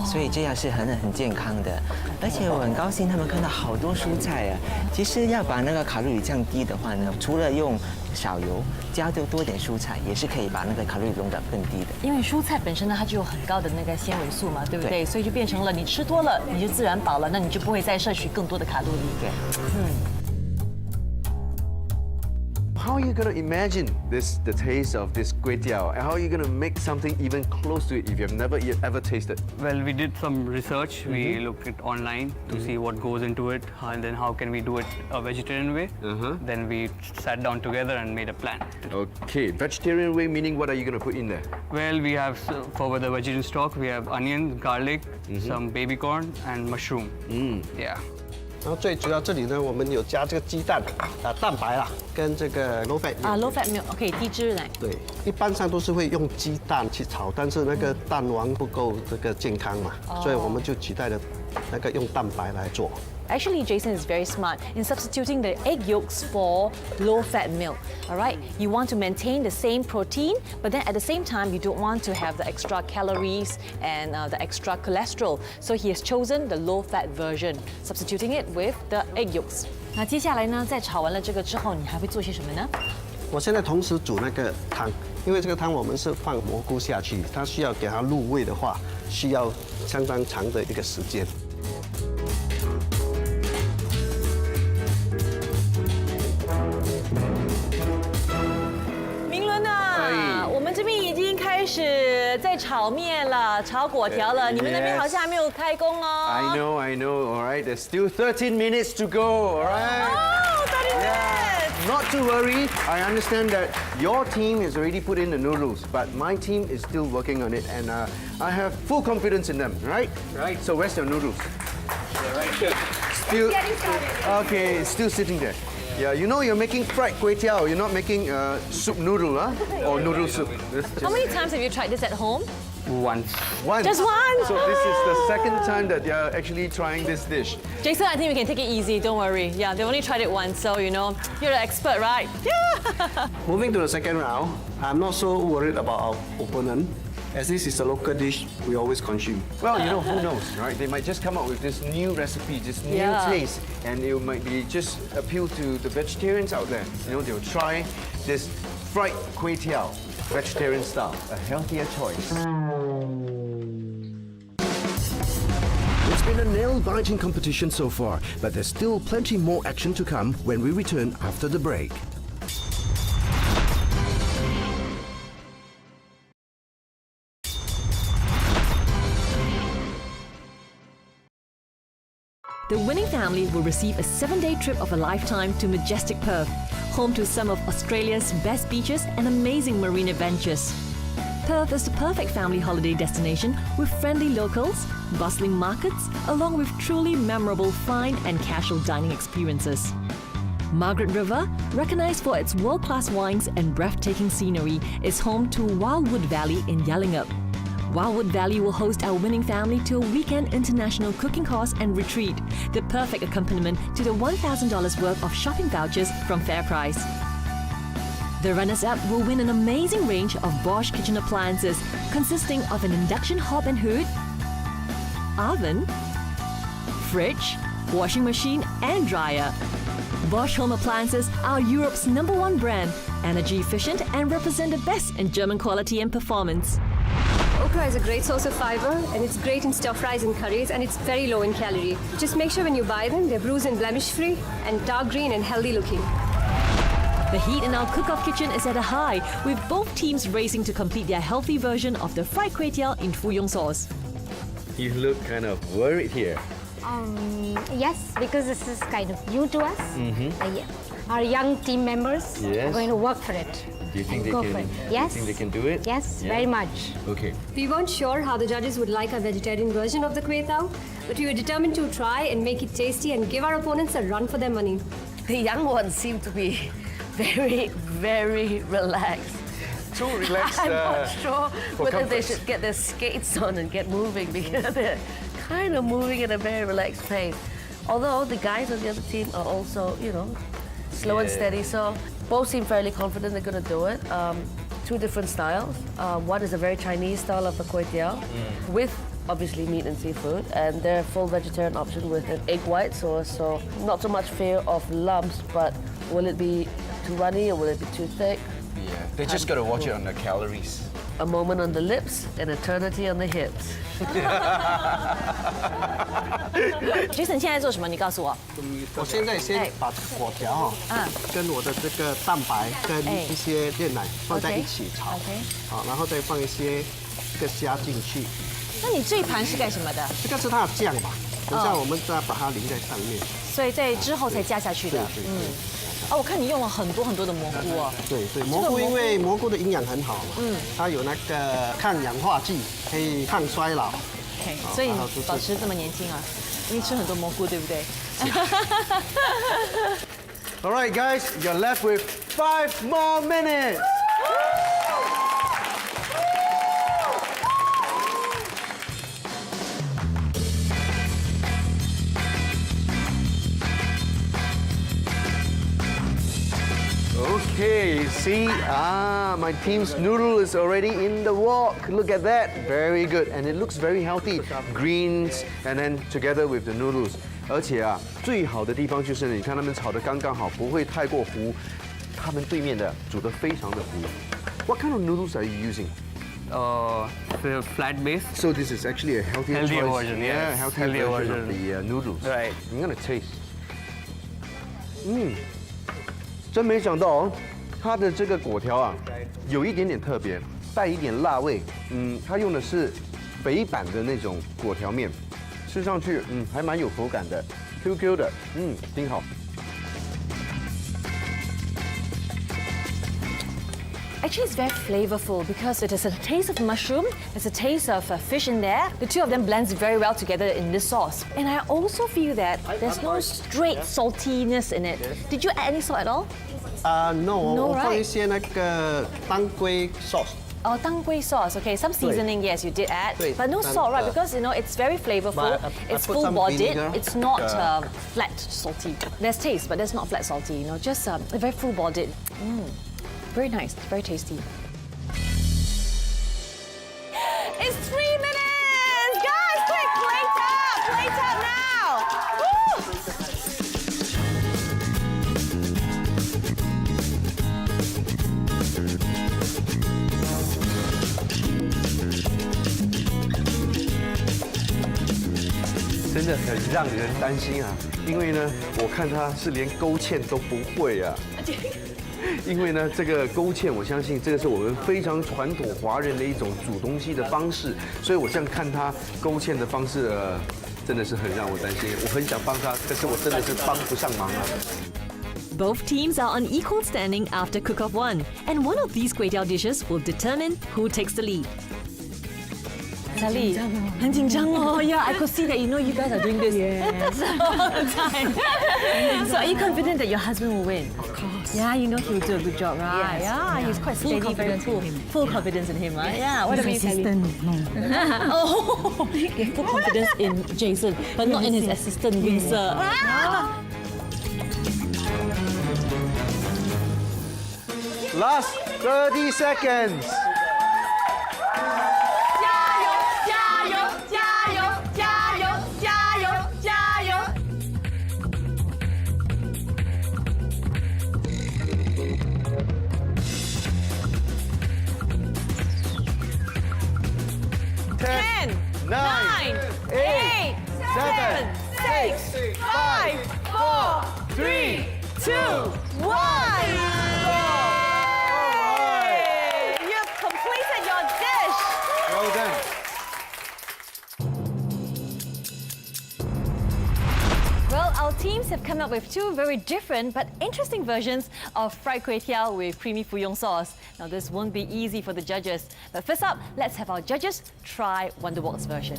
[SPEAKER 10] 所以这样是很健康的。而且我很高兴他们看到好多蔬菜啊。其实要把那个卡路里降低的话呢，除了用少油，加多点蔬菜，也是可以把那个卡路里弄得更低的。
[SPEAKER 2] 因为蔬菜本身呢，它就有很高的那个纤维素嘛，对不对？所以就变成了你吃多了，你就自然饱了，那你就不会再摄取更多的卡路里。
[SPEAKER 10] 对。
[SPEAKER 4] How are you going to imagine the taste of this kway teow? And how are you going to make something even close to it if you've never ever tasted?
[SPEAKER 15] Well, we did some research. We looked at online to see what goes into it, and then how can we do it a vegetarian way. Then we sat down together and made a plan.
[SPEAKER 4] Okay, vegetarian way meaning what are you going to put in there?
[SPEAKER 15] Well, we have, for the vegetarian stock, we have onion, garlic, some baby corn, and mushroom. Yeah.
[SPEAKER 13] 然后最主要这里呢，我们有加这个鸡蛋蛋白啦，跟这个 low fat
[SPEAKER 2] 啊 low fat milk， 低脂奶。
[SPEAKER 13] 对，一般上都是会用鸡蛋去炒，但是那个蛋黄不够这个健康嘛，所以我们就取代了那个用蛋白来做。
[SPEAKER 2] Actually, Jason is very smart in substituting the egg yolks for low-fat milk. All right, you want to maintain the same protein, but then at the same time, you don't want to have the extra calories and the extra cholesterol. So he has chosen the low-fat version, substituting it with the egg yolks. 那接下来呢，在炒完了这个之后，你还会做些什么呢？
[SPEAKER 13] 我现在同时煮那个汤，因为这个汤我们是放蘑菇下去，它需要给它入味的话，需要相当长的一个时间。
[SPEAKER 2] 这边已经开始在炒面了，炒粿条了。你们那边好像还没有开工哦。
[SPEAKER 4] I know. All right, there's still 13 minutes to go. All right.
[SPEAKER 2] Oh, 13 minutes.
[SPEAKER 4] Not to worry. I understand that your team has already put in the noodles, but my team is still working on it, and I have full confidence in them. Right? Right. So where's your noodles?
[SPEAKER 6] Yeah, right here.
[SPEAKER 4] Still. Okay, still sitting there. Yeah, you know you're making fried kway teow. You're not making soup noodle, huh? Or noodle soup.
[SPEAKER 2] How many times have you tried this at home?
[SPEAKER 15] Once.
[SPEAKER 2] Just once?
[SPEAKER 4] So this is the second time that you're actually trying this dish.
[SPEAKER 2] Jason, I think we can take it easy. Don't worry. Yeah, they only tried it once, so you know you're the expert, right? Yeah.
[SPEAKER 13] Moving to the second round, I'm not so worried about our opponent. As this is a local dish, we always consume.
[SPEAKER 4] Well, you know, who knows, right? They might just come up with this new recipe, this new taste, and it might be just appeal to the vegetarians out there. You know, they'll try this fried kway teow, vegetarian style, a healthier choice.
[SPEAKER 3] It's been a nail-biting competition so far, but there's still plenty more action to come when we return after the break.
[SPEAKER 2] The winning family will receive a 7-day trip of a lifetime to majestic Perth, home to some of Australia's best beaches and amazing marine adventures. Perth is the perfect family holiday destination with friendly locals, bustling markets, along with truly memorable fine and casual dining experiences. Margaret River, recognized for its world-class wines and breathtaking scenery, is home to Wildwood Valley in Yallingup. Wildwood Valley will host our winning family to a weekend international cooking course and retreat, the perfect accompaniment to the $1,000 worth of shopping vouchers from FairPrice. The runners-up will win an amazing range of Bosch kitchen appliances consisting of an induction hob and hood, oven, fridge, washing machine and dryer. Bosch home appliances are Europe's #1 brand, energy efficient and represent the best in German quality and performance.
[SPEAKER 5] Okra is a great source of fiber and it's great in stir fries and curries and it's very low in calorie. Just make sure when you buy them, they're bruise and blemish free and dark green and healthy looking.
[SPEAKER 2] The heat in our cook-off kitchen is at a high, with both teams racing to complete their healthy version of the fried kway teow in fuyong sauce.
[SPEAKER 4] You look kind of worried here.
[SPEAKER 12] Yes, because this is kind of new to us. Our young team members are going to work for it.
[SPEAKER 4] Do you think they
[SPEAKER 12] Go
[SPEAKER 4] can?
[SPEAKER 12] for it.
[SPEAKER 4] Do you
[SPEAKER 12] Yes.
[SPEAKER 4] think they can do it?
[SPEAKER 12] Yes,
[SPEAKER 4] Yeah?
[SPEAKER 12] very much.
[SPEAKER 4] Okay.
[SPEAKER 5] We weren't sure how the judges would like our vegetarian version of the kway teow, but we were determined to try and make it tasty and give our opponents a run for their money.
[SPEAKER 9] The young ones seem to be very, very relaxed.
[SPEAKER 4] Too relaxed.
[SPEAKER 9] I'm not sure
[SPEAKER 4] for
[SPEAKER 9] whether they
[SPEAKER 4] comfort.
[SPEAKER 9] should get their skates on and get moving because they're kind of moving at a very relaxed pace. Although the guys on the other team are also, slow and steady. So both seem fairly confident they're going to do it. Two different styles. One is a very Chinese style of the kway teow with obviously meat and seafood, and their full vegetarian option with an egg white sauce. So not so much fear of lumps, but will it be too runny or will it be too thick?
[SPEAKER 4] Yeah, they just got to watch it on the calories.
[SPEAKER 9] A moment on the lips, an eternity on the hips.
[SPEAKER 2] Jason 现在做什么？你告诉我。
[SPEAKER 13] 我现在先把果条跟我的这个蛋白跟一些炼奶放在一起炒，好，然后再放一些这个虾进去。
[SPEAKER 2] 那你这一盘是干什么的？
[SPEAKER 13] 这个是它的酱吧，等下我们再把它淋在上面。
[SPEAKER 2] 所以在之后才加下去的。
[SPEAKER 13] 对。
[SPEAKER 2] 我看你用了很多很多的蘑菇哦。
[SPEAKER 13] 对，蘑菇因为蘑菇的营养很好嘛，它有那个抗氧化剂，可以抗衰老。
[SPEAKER 2] OK， 所以你保持这么年轻啊，你吃很多蘑菇，对不对
[SPEAKER 4] All right, guys, you're left with 5 more minutes. Okay, see, my team's noodle is already in the wok. Look at that, very good, and it looks very healthy. Greens, and then together with the noodles. 而且最好的地方就是你看他们炒得刚刚好，不会太过糊。他们对面的煮得非常的糊。What kind of noodles are you using?
[SPEAKER 15] Flat base.
[SPEAKER 4] So this is actually a healthier choice.
[SPEAKER 15] Version,
[SPEAKER 4] Yeah,
[SPEAKER 15] yes.
[SPEAKER 4] healthier version of
[SPEAKER 15] version.
[SPEAKER 4] the noodles.
[SPEAKER 15] Right.
[SPEAKER 4] I'm gonna taste. 真没想到它的这个果条有一点点特别，带一点辣味。它用的是北版的那种果条面，吃上去还蛮有口感的 ，QQ 的，挺好。
[SPEAKER 2] Actually, it's very flavorful because it is a taste of mushroom, there's a taste of fish in there. The two of them blends very well together in this sauce. And I also feel that there's no straight saltiness in it. Did you add any salt at all?
[SPEAKER 13] No, 我
[SPEAKER 2] right?
[SPEAKER 13] 放一些那个当归 sauce。
[SPEAKER 2] Oh, tang gui sauce. Okay, some seasoning, yes, you did add,
[SPEAKER 13] 对
[SPEAKER 2] but no salt, right? Because it's very flavorful.
[SPEAKER 13] But I
[SPEAKER 2] It's
[SPEAKER 13] put some
[SPEAKER 2] full-bodied.
[SPEAKER 13] vinegar.
[SPEAKER 2] It's not flat salty. There's taste, but there's not flat salty. Just very full-bodied. Very nice, very tasty. It's 3 minutes, guys! Quick, plate up now. Woo!
[SPEAKER 4] 真的很让人担心因为呢，我看他是连勾芡都不会因为呢，这个勾芡，我相信这个是我们非常传统华人的一种煮东西的方式，所以我这样看他勾芡的方式，真的是很让我担心。我很想帮他，但是我真的是帮不上忙
[SPEAKER 2] Both teams are on equal standing after cook-off 1, and one of these kway teow dishes will determine who takes the lead. Sally, 很紧张哦， yeah, I could see that you guys are doing this all the time. So are you confident that your husband will win? Of course. Yeah, he'll do a good job, right?
[SPEAKER 14] Yes.
[SPEAKER 2] Yeah, he's quite steady, very full confidence in him, right? Yeah. What about you, Kelly? Oh, you have full confidence in Jason, but not in his assistant, Windsor.
[SPEAKER 4] Last 30 seconds. 10, 9, 8, 7, 6, 5, 4, 3, 2, 1.
[SPEAKER 2] You've completed your dish.
[SPEAKER 4] Well done.
[SPEAKER 2] Well, our teams have come up with two very different but interesting versions of fried kway teow with creamy fuyong sauce. Now, this won't be easy for the judges. But first up, let's have our judges try Wonderwalk's version.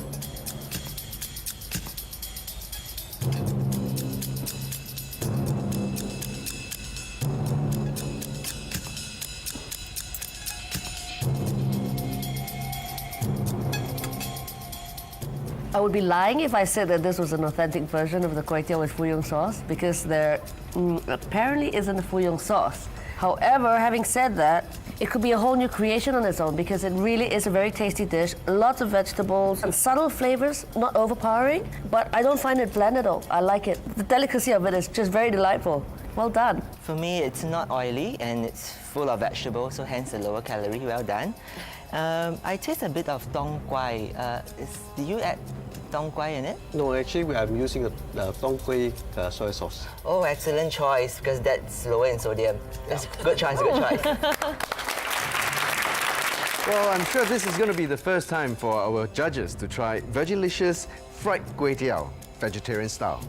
[SPEAKER 9] I would be lying if I said that this was an authentic version of the kway teow with fuyong sauce, because there apparently isn't a fuyong sauce. However, having said that, it could be a whole new creation on its own, because it really is a very tasty dish. Lots of vegetables and subtle flavors, not overpowering, but I don't find it bland at all. I like it. The delicacy of it is just very delightful. Well done.
[SPEAKER 10] For me, it's not oily and it's full of vegetables, so hence the lower calorie. Well done. I taste a bit of tong quai. Do you add tong quai in it?
[SPEAKER 13] No, actually, I'm using the tong quai soy sauce.
[SPEAKER 10] Oh, excellent choice, because that's lower in sodium. That's good choice, good choice.
[SPEAKER 4] Well, I'm sure this is going to be the first time for our judges to try Vegilicious fried kway teow, vegetarian style.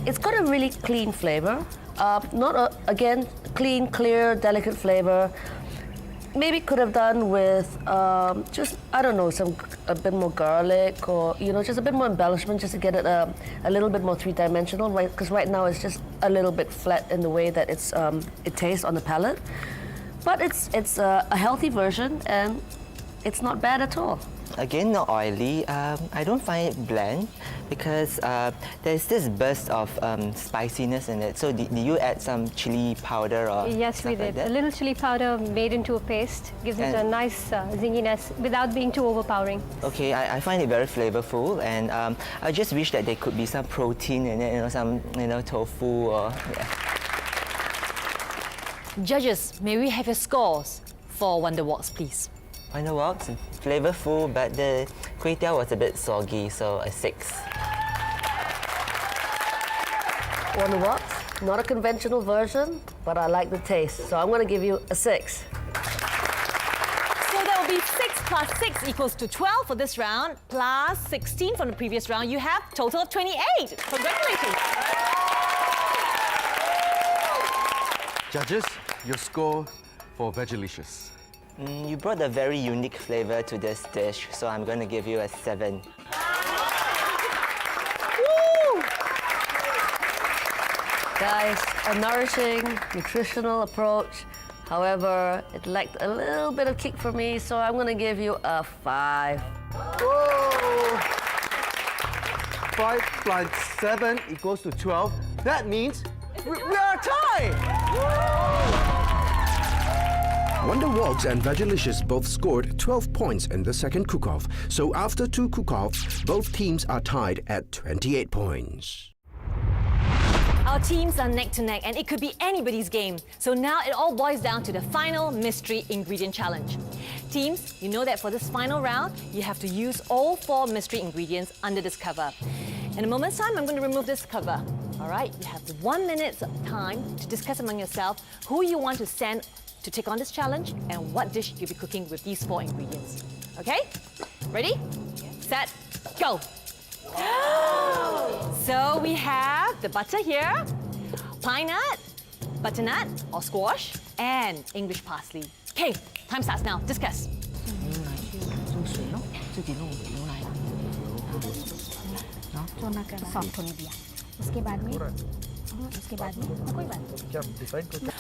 [SPEAKER 9] It's got a really clean flavor. Again, clean, clear, delicate flavor. Maybe could have done with just, I don't know, a bit more garlic, or just a bit more embellishment, just to get it a little bit more three-dimensional, right? Because right now it's just a little bit flat in the way that it tastes on the palate. But it's a healthy version, and it's not bad at all.
[SPEAKER 10] Again, not oily. I don't find it bland because there's this burst of spiciness in it. So did you add some chili powder or
[SPEAKER 5] Yes, we did.
[SPEAKER 10] Like
[SPEAKER 5] A little chili powder made into a paste gives it a nice zinginess without being too overpowering.
[SPEAKER 10] Okay, I find it very flavorful, and I just wish that there could be some protein in it, some tofu or. Yeah.
[SPEAKER 2] Judges, may we have your scores for Wonderwalks, please?
[SPEAKER 10] Wonderwalks, flavorful, but the kway teow was a bit soggy, so a 6.
[SPEAKER 9] Wonderwalks, not a conventional version, but I like the taste, so I'm going to give you a 6.
[SPEAKER 2] So that will be 6 plus 6 equals to 12 for this round, plus 16 from the previous round. You have a total of 28. Congratulations.
[SPEAKER 4] Judges, your score for Vegilicious.
[SPEAKER 10] You brought a very unique flavor to this dish, so I'm going to give you a 7.
[SPEAKER 9] Woo! Guys, a nourishing, nutritional approach. However, it lacked a little bit of kick for me, so I'm going to give you a 5.
[SPEAKER 4] Whoa! 5 plus 7 equals to 12. That means we are tied!
[SPEAKER 3] Wonderwalks and Vegilicious both scored 12 points in the second cook-off. So after 2 cook-offs, both teams are tied at 28 points.
[SPEAKER 2] Our teams are neck to neck, and it could be anybody's game. So now it all boils down to the final mystery ingredient challenge. Teams, you know that for this final round, you have to use all 4 mystery ingredients under this cover. In a moment's time, I'm going to remove this cover. All right, you have 1 minute's time to discuss among yourself who you want to send to take on this challenge and what dish you'll be cooking with these 4 ingredients. Okay? Ready? Set, go! So we have the butter here. pine nut, butternut or squash, and English parsley. Okay, time starts now. Discuss.
[SPEAKER 8] 用水咯，自己弄牛奶啦。
[SPEAKER 12] जो ना कर soft होने दिया उसके बाद में कोई बात नहीं।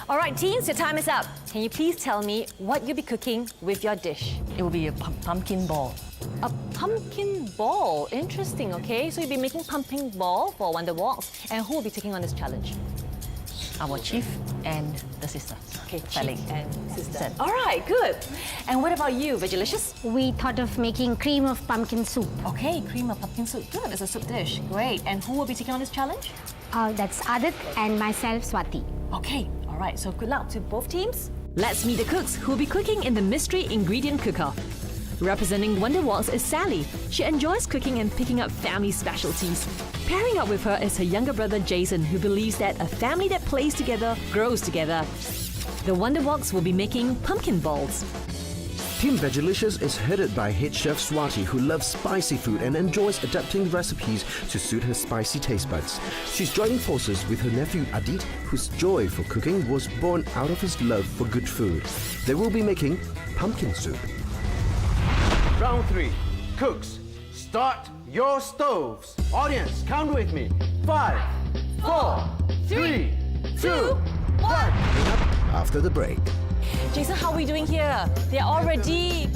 [SPEAKER 2] All right, teens, your time is up. Can you please tell me what you'll be cooking with your dish?
[SPEAKER 8] It will be a pumpkin ball.
[SPEAKER 2] A pumpkin ball. Interesting, okay? So you'll be making pumpkin ball for Wonder Walks. And who will be taking on this challenge?
[SPEAKER 8] Our chief and the sister.
[SPEAKER 2] Okay,
[SPEAKER 8] Sally.
[SPEAKER 2] chief and sister. All right, good. And what about you, Vegilicious?
[SPEAKER 12] We thought of making cream of pumpkin soup.
[SPEAKER 2] Okay, cream of pumpkin soup. Good, it's a soup dish. Great. And who will be taking on this challenge?
[SPEAKER 12] That's Adit and myself, Swati.
[SPEAKER 2] Okay, all right. So good luck to both teams. Let's meet the cooks who will be cooking in the mystery ingredient cook-off. Representing Wonder Walks is Sally. She enjoys cooking and picking up family specialties. Pairing up with her is her younger brother Jason, who believes that a family that plays together grows together. The Wonder Walks will be making pumpkin balls.
[SPEAKER 3] Team Vegilicious is headed by head chef Swati, who loves spicy food and enjoys adapting recipes to suit her spicy taste buds. She's joining forces with her nephew Adit, whose joy for cooking was born out of his love for good food. They will be making pumpkin soup.
[SPEAKER 4] Round 3. Cooks, start your stoves. Audience, count with me. 5, 4, 3, 2, 1.
[SPEAKER 3] After the break.
[SPEAKER 2] Jason, how are we doing here? They're all ready.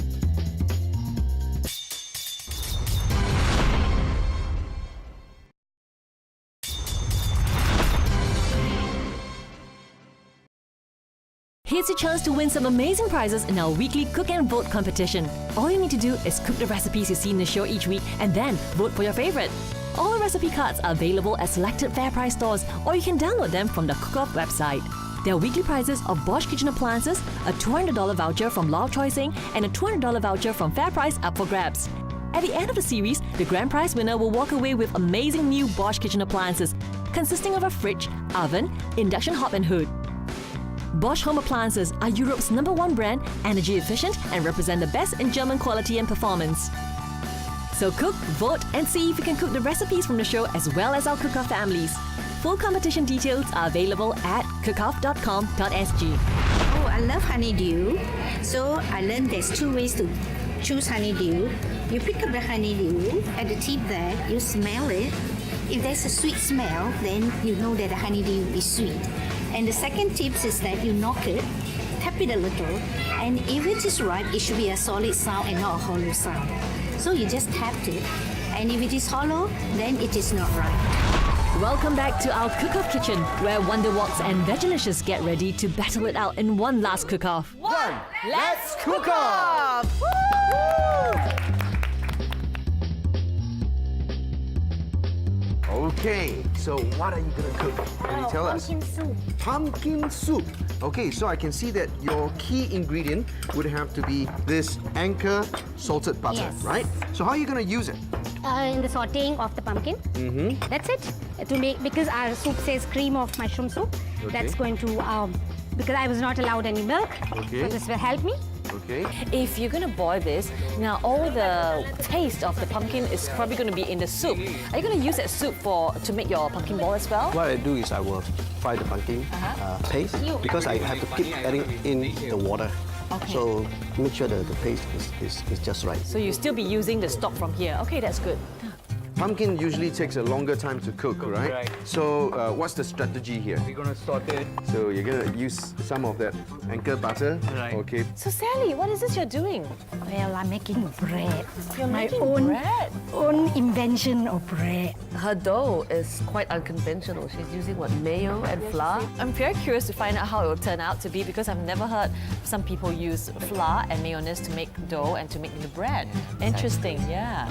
[SPEAKER 2] Here's your chance to win some amazing prizes in our weekly Cook and Vote competition. All you need to do is cook the recipes you see in the show each week and then vote for your favorite. All the recipe cards are available at selected FairPrice stores, or you can download them from the Cook-Off website. There are weekly prizes of Bosch kitchen appliances, a $200 voucher from Lau Choi Sing, and a $200 voucher from FairPrice up for grabs. At the end of the series, the grand prize winner will walk away with amazing new Bosch kitchen appliances, consisting of a fridge, oven, induction hob and hood. Bosch home appliances are Europe's #1 brand, energy efficient, and represent the best in German quality and performance. So cook, vote, and see if you can cook the recipes from the show as well as our cook-off families. Full competition details are available at cookoff.com.sg.
[SPEAKER 16] Oh, I love honeydew. So I learned there's 2 ways to choose honeydew. You pick up the honeydew, at the tip there, you smell it. If there's a sweet smell, then you know that the honeydew is sweet. And the second tip is that you knock it, tap it a little, and if it is ripe, it should be a solid sound and not a hollow sound. So you just tapped it, and if it is hollow, then it is not ripe.
[SPEAKER 2] Welcome back to our cook-off kitchen, where Wonder Walks and Vegilicious get ready to battle it out in one last cook-off.
[SPEAKER 4] Let's cook off! Okay, so what are you gonna cook? Can you tell us?
[SPEAKER 12] Pumpkin soup.
[SPEAKER 4] Pumpkin soup. Okay, so I can see that your key ingredient would have to be this Anchor salted butter,
[SPEAKER 12] Yes.
[SPEAKER 4] right? So how are you gonna use it?
[SPEAKER 12] In the sautéing of the pumpkin. That's it. To make, because our soup says cream of mushroom soup.
[SPEAKER 4] Okay.
[SPEAKER 12] That's going to because I was not allowed any milk.
[SPEAKER 4] Okay.
[SPEAKER 12] So this will help me.
[SPEAKER 4] Okay.
[SPEAKER 2] If you're going to boil this, now all the taste of the pumpkin is probably going to be in the soup. Are you going to use that soup to make your pumpkin ball as well?
[SPEAKER 13] What I do is I will fry the pumpkin paste because I have to keep adding in the water.
[SPEAKER 2] Okay.
[SPEAKER 13] So make sure that the paste is just right.
[SPEAKER 2] So you'll still be using the stock from here. Okay, that's good.
[SPEAKER 4] Pumpkin usually takes a longer time to cook, right?
[SPEAKER 15] right.
[SPEAKER 4] So what's the strategy here?
[SPEAKER 15] We're gonna saute it.
[SPEAKER 4] So you're gonna use some of that Anchor butter.
[SPEAKER 15] Right.
[SPEAKER 4] Okay.
[SPEAKER 2] So Sally, what is this you're doing?
[SPEAKER 12] Well, I'm making bread.
[SPEAKER 2] You're
[SPEAKER 12] My
[SPEAKER 2] making
[SPEAKER 12] own
[SPEAKER 2] bread?
[SPEAKER 12] own invention of bread.
[SPEAKER 9] Her dough is quite unconventional. She's using mayo and flour.
[SPEAKER 2] I'm very curious to find out how it will turn out to be, because I've never heard some people use flour and mayonnaise to make dough and to make the bread. Interesting, yeah.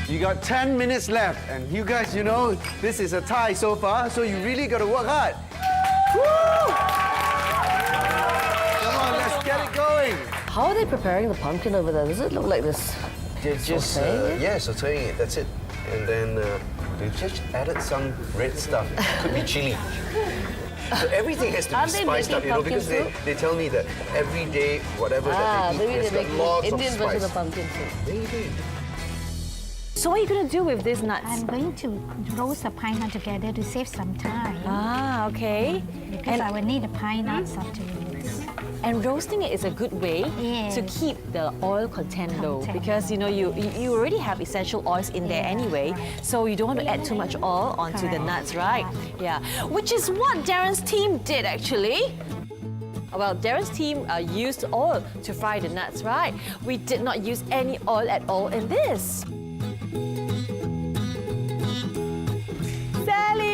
[SPEAKER 4] You got 10 minutes left, and you guys, you know, this is a tie so far, so you really got to work hard. Woo! Come on, let's get it going.
[SPEAKER 9] How are they preparing the pumpkin over there? Does it look like this?
[SPEAKER 4] They're just, sauteing it, that's it. And then they just added some red stuff. Could be chili. So everything has to
[SPEAKER 9] Are
[SPEAKER 4] be
[SPEAKER 9] they
[SPEAKER 4] spiced up,
[SPEAKER 9] making
[SPEAKER 4] you know, because
[SPEAKER 9] pumpkin
[SPEAKER 4] they tell me that every day, whatever that they
[SPEAKER 9] maybe
[SPEAKER 4] eat,
[SPEAKER 9] they're
[SPEAKER 4] there's got
[SPEAKER 9] making
[SPEAKER 4] lots
[SPEAKER 9] Indian
[SPEAKER 4] of
[SPEAKER 9] version
[SPEAKER 4] spice.
[SPEAKER 9] of pumpkin soup.
[SPEAKER 4] Maybe.
[SPEAKER 2] So what are you going to do with these nuts?
[SPEAKER 12] I'm going to roast the pine nut together to save some time.
[SPEAKER 2] Ah, okay.
[SPEAKER 12] Because I will need the pine nuts afterwards.
[SPEAKER 2] And roasting it is a good way to keep the oil content low, because you know you already have essential oils in there anyway, so you don't want to add too much oil onto the nuts, right? Yeah, which is what Darren's team did actually. Well, Darren's team used oil to fry the nuts, right? We did not use any oil at all in this. Sally，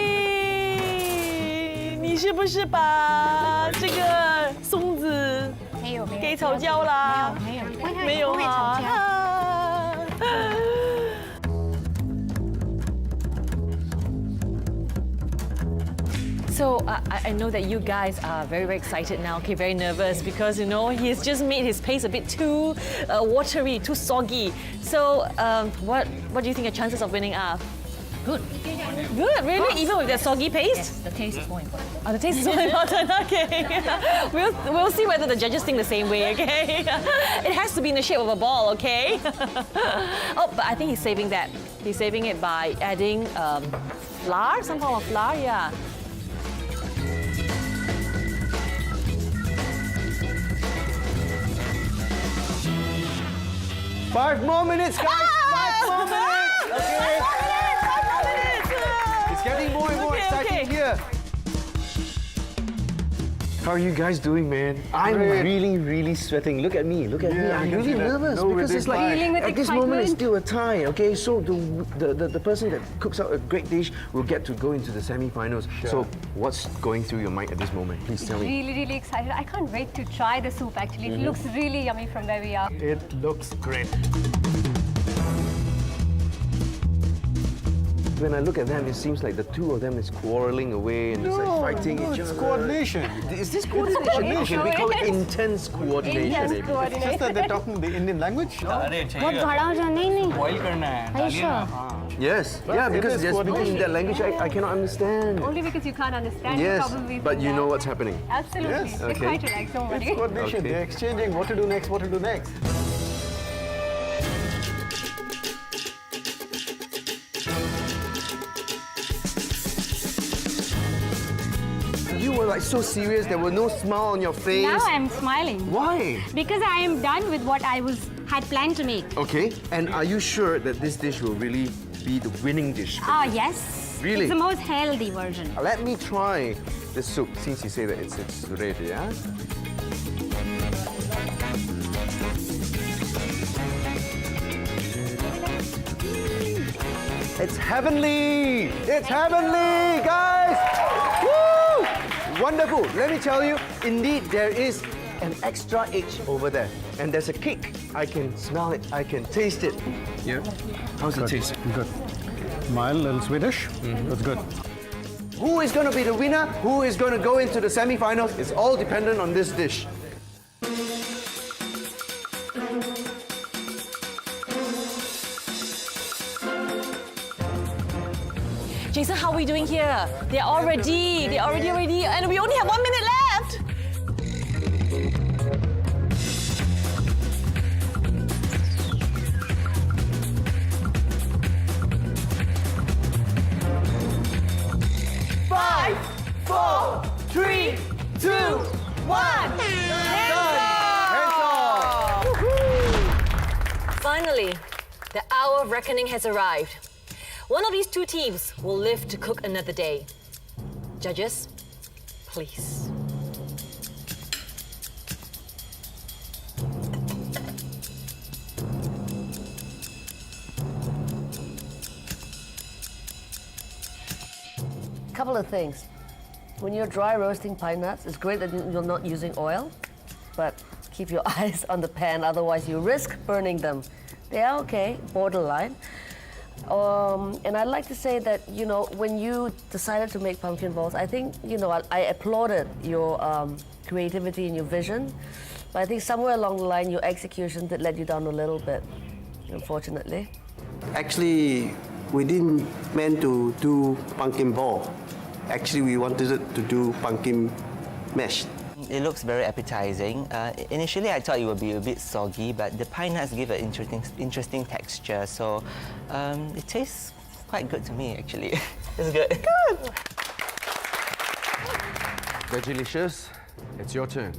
[SPEAKER 2] 你是不是把这个松子给炒焦啦？没有哈。So I know that you guys are very, very excited now, okay, very nervous because, you know, he's just made his paste a bit too watery, too soggy. So what do you think the chances of winning are?
[SPEAKER 14] Good.
[SPEAKER 2] Good, really? Even with that soggy paste?
[SPEAKER 14] Yes, the taste is more important.
[SPEAKER 2] Oh, the taste is more important, okay. We'll see whether the judges think the same way, okay? It has to be in the shape of a ball, okay? Oh, but I think he's saving that. He's saving it by adding flour, some form of flour, yeah.
[SPEAKER 4] Five more minutes, guys! 5 more minutes! Okay.
[SPEAKER 2] 5 more minutes!
[SPEAKER 4] It's getting more and more exciting here. How are you guys doing, man? I'm really, really sweating. Look at me, look at me. I'm really nervous because it's like at this moment it's still a tie. Okay, so the person that cooks out a great dish will get to go into the semi-finals. So what's going through your mind at this moment? Please tell me.
[SPEAKER 5] Really, really excited. I can't wait to try the soup actually. It looks really yummy from where we are.
[SPEAKER 11] It looks great.
[SPEAKER 4] When I look at them, it seems like the two of them is quarreling away and it's like fighting each other.
[SPEAKER 11] It's coordination.
[SPEAKER 4] Is this coordination? Okay, we call it intense coordination.
[SPEAKER 5] Intense coordination.
[SPEAKER 11] It's just that they're talking the Indian language.
[SPEAKER 4] Yes, yeah, because there's speaking in that language I cannot understand.
[SPEAKER 5] Only because you can't understand.
[SPEAKER 4] Yes,
[SPEAKER 5] probably
[SPEAKER 4] but you know what's happening.
[SPEAKER 5] Absolutely.
[SPEAKER 11] Yes.
[SPEAKER 5] It's
[SPEAKER 4] Okay.
[SPEAKER 5] quite relaxed, don't worry.
[SPEAKER 11] It's coordination.
[SPEAKER 4] Okay.
[SPEAKER 11] They're exchanging what to do next, what to do next.
[SPEAKER 4] You were like so serious, there was no smile on your face.
[SPEAKER 12] Now I'm smiling.
[SPEAKER 4] Why?
[SPEAKER 12] Because I am done with what I had planned to make.
[SPEAKER 4] Okay, and are you sure that this dish will really be the winning dish?
[SPEAKER 12] Ah, yes.
[SPEAKER 4] Really?
[SPEAKER 12] It's the most healthy version.
[SPEAKER 4] Let me try the soup since you say that it's ready, yeah? It's heavenly! It's heavenly, guys! Woo! Wonderful. Let me tell you, indeed, there is an extra edge over there. And there's a kick. I can smell it. I can taste it. Yeah? How's it taste?
[SPEAKER 11] Good. Mild, little Swedish. That's good.
[SPEAKER 4] Who is going to be the winner? Who is going to go into the semi-finals? It's all dependent on this dish.
[SPEAKER 2] Jason, how are we doing here? They're all ready. They're already ready. And we only have 1 minute left. Five, four, three, two, one. Finally, the hour of reckoning has arrived. One of these two teams will live to cook another day. Judges, please.
[SPEAKER 9] Couple of things. When you're dry roasting pine nuts, it's great that you're not using oil, but keep your eyes on the pan, otherwise you risk burning them. They are okay, borderline. And I'd like to say that, you know, when you decided to make pumpkin balls, I think, you know, I applauded your creativity and your vision, but I think somewhere along the line, your execution did let you down a little bit, unfortunately.
[SPEAKER 13] Actually, we didn't meant to do pumpkin ball. Actually, we wanted it to do pumpkin mash.
[SPEAKER 10] It looks very appetizing. Initially, I thought it would be a bit soggy, but the pine nuts give an interesting texture, so it tastes quite good to me, actually. It's good. Good!
[SPEAKER 4] Vegilicious, it's your turn.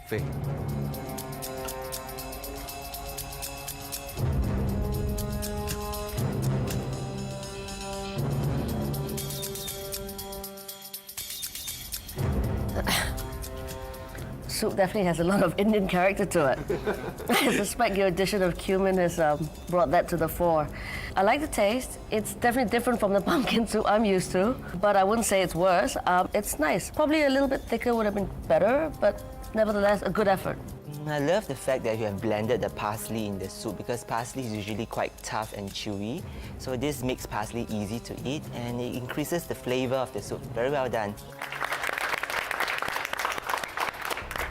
[SPEAKER 4] Faye.
[SPEAKER 9] Soup definitely has a lot of Indian character to it. I suspect your addition of cumin has brought that to the fore. I like the taste. It's definitely different from the pumpkin soup I'm used to, but I wouldn't say it's worse. It's nice. Probably a little bit thicker would have been better, but nevertheless, a good effort.
[SPEAKER 10] I love the fact that you have blended the parsley in the soup because parsley is usually quite tough and chewy. So this makes parsley easy to eat and it increases the flavor of the soup. Very well done.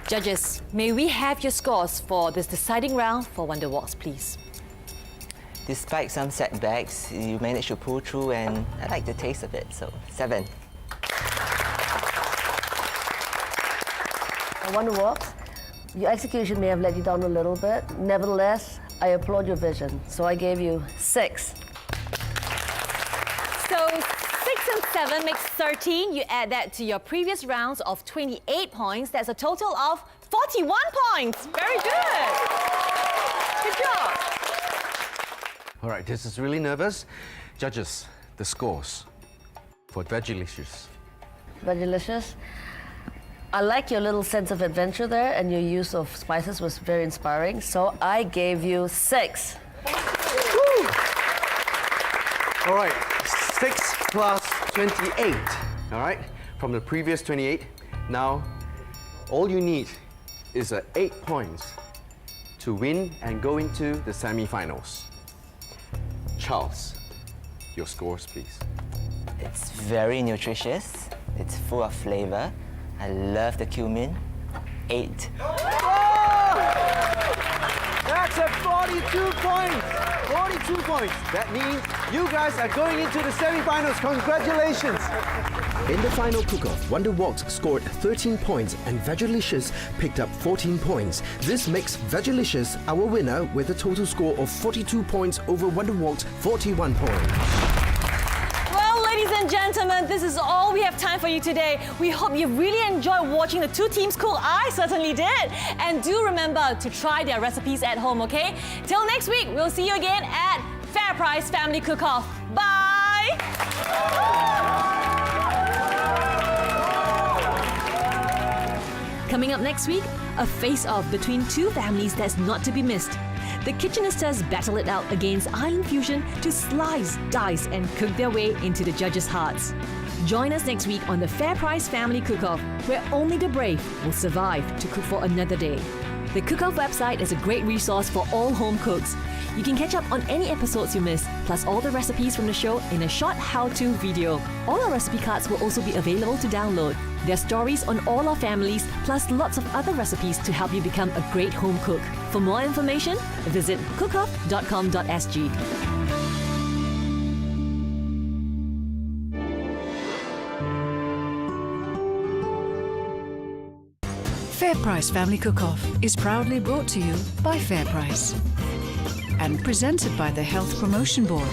[SPEAKER 2] Judges, may we have your scores for this deciding round for Wonder Woks, please?
[SPEAKER 10] Despite some setbacks, you managed to pull through and I like the taste of it, so 7.
[SPEAKER 9] Wonder Woks, your execution may have let you down a little bit. Nevertheless, I applaud your vision, so I gave you 6.
[SPEAKER 2] So 6 and 7 makes 13. You add that to your previous rounds of 28 points. That's a total of 41 points. Very good. Good job.
[SPEAKER 4] All right, this is really nervous. Judges, the scores for Vegilicious.
[SPEAKER 9] Vegilicious. I like your little sense of adventure there, and your use of spices was very inspiring, so I gave you 6.
[SPEAKER 4] Woo! All right, 6 plus 28. All right, from the previous 28. Now, all you need is 8 points to win and go into the semi-finals. Charles, your scores, please.
[SPEAKER 10] It's very nutritious. It's full of flavor. I love the cumin. 8.
[SPEAKER 4] That's a 42 points. 42 points. That means you guys are going into the semi-finals. Congratulations.
[SPEAKER 3] In the final cook-off, Wonder Woks scored 13 points and Vegilicious picked up 14 points. This makes Vegilicious our winner with a total score of 42 points over Wonder Woks' 41 points.
[SPEAKER 2] Well, ladies and gentlemen, this is all we have time for you today. We hope you really enjoyed watching the two teams cook. I certainly did. And do remember to try their recipes at home, okay? Till next week, we'll see you again at FairPrice Family Cook-Off. Bye! Coming up next week, a face-off between two families that's not to be missed. The Kitchenistas battle it out against Island Fusion to slice, dice, and cook their way into the judges' hearts. Join us next week on the FairPrice Family Cook-Off, where only the brave will survive to cook for another day. The Cook-Off website is a great resource for all home cooks. You can catch up on any episodes you missed, plus all the recipes from the show in a short how-to video. All our recipe cards will also be available to download. There are stories on all our families, plus lots of other recipes to help you become a great home cook. For more information, visit cookoff.com.sg.
[SPEAKER 1] FairPrice Family Cook-Off is proudly brought to you by FairPrice and presented by the Health Promotion Board.